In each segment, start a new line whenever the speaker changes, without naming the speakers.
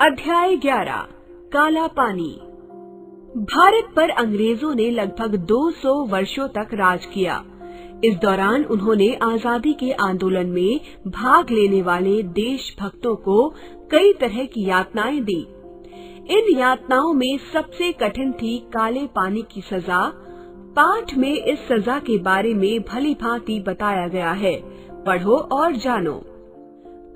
अध्याय 11 काला पानी। भारत पर अंग्रेजों ने लगभग 200 वर्षों तक राज किया। इस दौरान उन्होंने आजादी के आंदोलन में भाग लेने वाले देशभक्तों को कई तरह की यातनाएं दी। इन यातनाओं में सबसे कठिन थी काले पानी की सजा। पाठ में इस सजा के बारे में भली भांति बताया गया है, पढ़ो और जानो।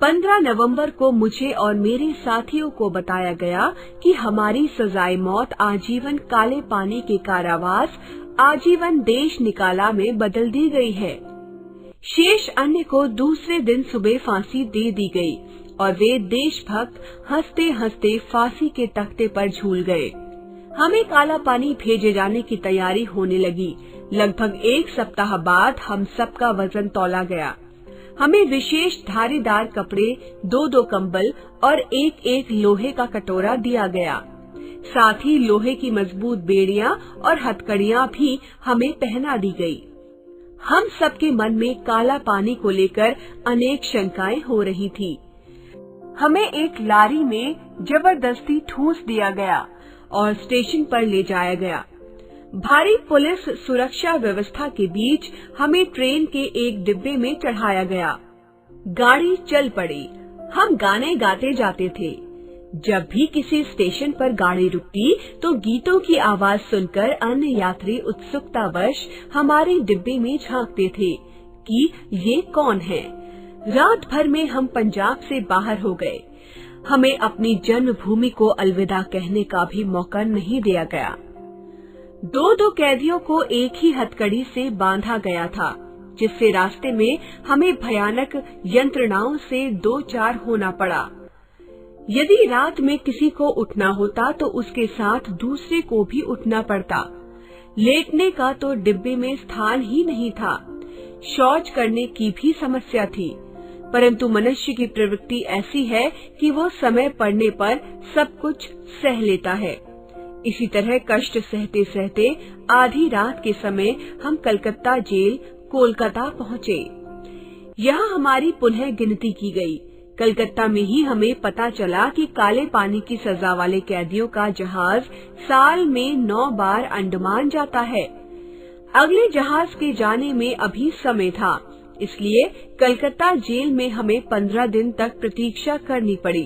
15 नवंबर को मुझे और मेरे साथियों को बताया गया कि हमारी सजाए मौत आजीवन काले पानी के कारावास आजीवन देश निकाला में बदल दी गई है। शेष अन्य को दूसरे दिन सुबह फांसी दे दी गई और वे देशभक्त हंसते हंसते फांसी के तख्ते पर झूल गए। हमें काला पानी भेजे जाने की तैयारी होने लगी। लगभग एक सप्ताह बाद हम सबका वजन तौला गया। हमें विशेष धारीदार कपड़े, 2-2 कंबल और एक लोहे का कटोरा दिया गया। साथ ही लोहे की मजबूत बेड़ियां और हथकड़ियां भी हमें पहना दी गई। हम सबके मन में काला पानी को लेकर अनेक शंकाएं हो रही थी। हमें एक लारी में जबरदस्ती ठूंस दिया गया और स्टेशन पर ले जाया गया। भारी पुलिस सुरक्षा व्यवस्था के बीच हमें ट्रेन के एक डिब्बे में चढ़ाया गया। गाड़ी चल पड़ी। हम गाने गाते जाते थे। जब भी किसी स्टेशन पर गाड़ी रुकती तो गीतों की आवाज सुनकर अन्य यात्री उत्सुकतावश हमारे डिब्बे में झांकते थे कि ये कौन है। रात भर में हम पंजाब से बाहर हो गए। हमें अपनी जन्मभूमि को अलविदा कहने का भी मौका नहीं दिया गया। 2-2 कैदियों को एक ही हथकड़ी से बांधा गया था, जिससे रास्ते में हमें भयानक यंत्रणाओं से 2-4 होना पड़ा। यदि रात में किसी को उठना होता तो उसके साथ दूसरे को भी उठना पड़ता। लेटने का तो डिब्बे में स्थान ही नहीं था। शौच करने की भी समस्या थी, परंतु मनुष्य की प्रवृत्ति ऐसी है कि वो समय पड़ने पर सब कुछ सह लेता है। इसी तरह कष्ट सहते सहते आधी रात के समय हम कलकत्ता जेल कोलकाता पहुँचे। यहाँ हमारी पुनः गिनती की गई। कलकत्ता में ही हमें पता चला कि काले पानी की सजा वाले कैदियों का जहाज साल में 9 बार अंडमान जाता है। अगले जहाज के जाने में अभी समय था, इसलिए कलकत्ता जेल में हमें 15 दिन तक प्रतीक्षा करनी पड़ी।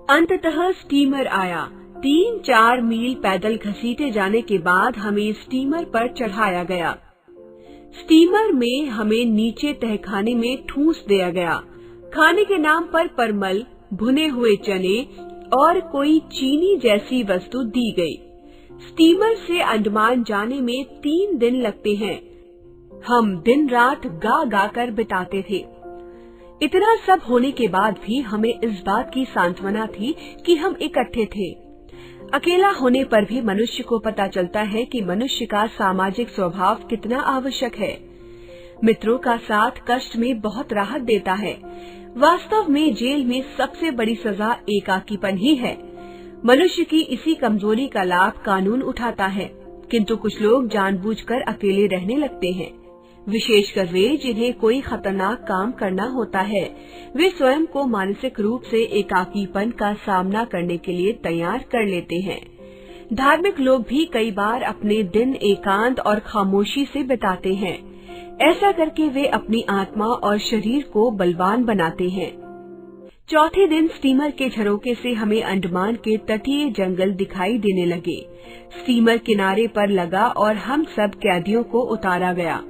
अंततः स्टीमर आया। 3-4 मील पैदल घसीटे जाने के बाद हमें स्टीमर पर चढ़ाया गया। स्टीमर में हमें नीचे तहखाने में ठूंस दिया गया। खाने के नाम पर परमल, भुने हुए चने और कोई चीनी जैसी वस्तु दी गई। स्टीमर से अंडमान जाने में 3 दिन लगते हैं। हम दिन रात गा गा कर बिताते थे। इतना सब होने के बाद भी हमें इस बात की सांत्वना थी कि हम इकट्ठे थे। अकेला होने पर भी मनुष्य को पता चलता है कि मनुष्य का सामाजिक स्वभाव कितना आवश्यक है। मित्रों का साथ कष्ट में बहुत राहत देता है। वास्तव में जेल में सबसे बड़ी सजा एकाकीपन ही है। मनुष्य की इसी कमजोरी का लाभ कानून उठाता है, किंतु कुछ लोग जानबूझकर अकेले रहने लगते हैं। विशेषकर वे जिन्हें कोई खतरनाक काम करना होता है। वे स्वयं को मानसिक रूप से एकाकीपन का सामना करने के लिए तैयार कर लेते हैं। धार्मिक लोग भी कई बार अपने दिन एकांत और खामोशी से बिताते हैं। ऐसा करके वे अपनी आत्मा और शरीर को बलवान बनाते हैं। चौथे दिन स्टीमर के झरोके से हमें अंडमान के तटीय जंगल दिखाई देने लगे। स्टीमर किनारे पर लगा और हम सब कैदियों को उतारा गया।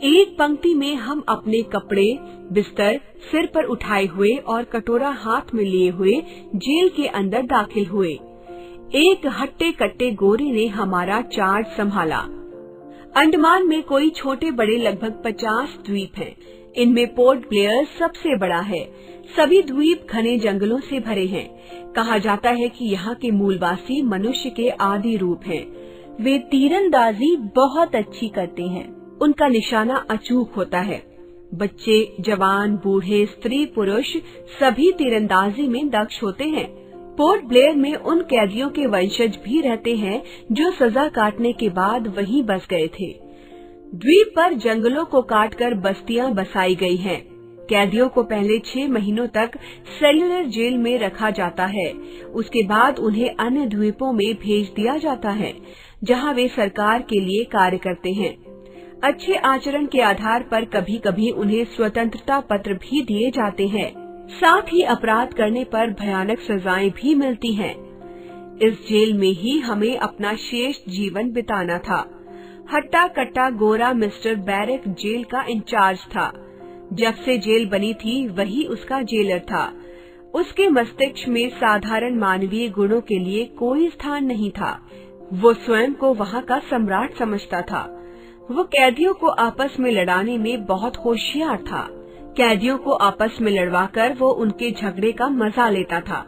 एक पंक्ति में हम अपने कपड़े, बिस्तर सिर पर उठाए हुए और कटोरा हाथ में लिए हुए जेल के अंदर दाखिल हुए। एक हट्टे कट्टे गोरे ने हमारा चार्ज संभाला। अंडमान में कोई छोटे बड़े लगभग 50 द्वीप हैं। इनमें पोर्ट ब्लेयर सबसे बड़ा है। सभी द्वीप घने जंगलों से भरे हैं। कहा जाता है कि यहाँ के मूलवासी मनुष्य के आदि रूप हैं। वे तीरंदाजी बहुत अच्छी करते हैं। उनका निशाना अचूक होता है। बच्चे, जवान, बूढ़े, स्त्री, पुरुष सभी तीरंदाजी में दक्ष होते हैं। पोर्ट ब्लेयर में उन कैदियों के वंशज भी रहते हैं जो सजा काटने के बाद वहीं बस गए थे। द्वीप पर जंगलों को काटकर बस्तियां बसाई गई हैं। कैदियों को पहले 6 महीनों तक सेल्युलर जेल में रखा जाता है। उसके बाद उन्हें अन्य द्वीपों में भेज दिया जाता है, जहां वे सरकार के लिए कार्य करते हैं। अच्छे आचरण के आधार पर कभी कभी उन्हें स्वतंत्रता पत्र भी दिए जाते हैं। साथ ही अपराध करने पर भयानक सजाएं भी मिलती हैं। इस जेल में ही हमें अपना शेष जीवन बिताना था। हट्टा कट्टा गोरा मिस्टर बैरक जेल का इंचार्ज था। जब से जेल बनी थी वही उसका जेलर था। उसके मस्तिष्क में साधारण मानवीय गुणों के लिए कोई स्थान नहीं था। वो स्वयं को वहाँ का सम्राट समझता था। वो कैदियों को आपस में लड़ाने में बहुत होशियार था। कैदियों को आपस में लड़वाकर वो उनके झगड़े का मजा लेता था।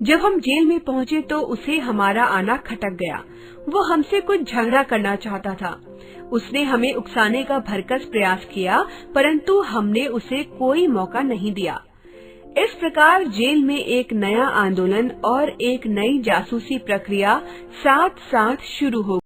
जब हम जेल में पहुँचे तो उसे हमारा आना खटक गया। वो हमसे कुछ झगड़ा करना चाहता था। उसने हमें उकसाने का भरकस प्रयास किया, परंतु हमने उसे कोई मौका नहीं दिया। इस प्रकार जेल में एक नया आंदोलन और एक नई जासूसी प्रक्रिया साथ साथ शुरू हो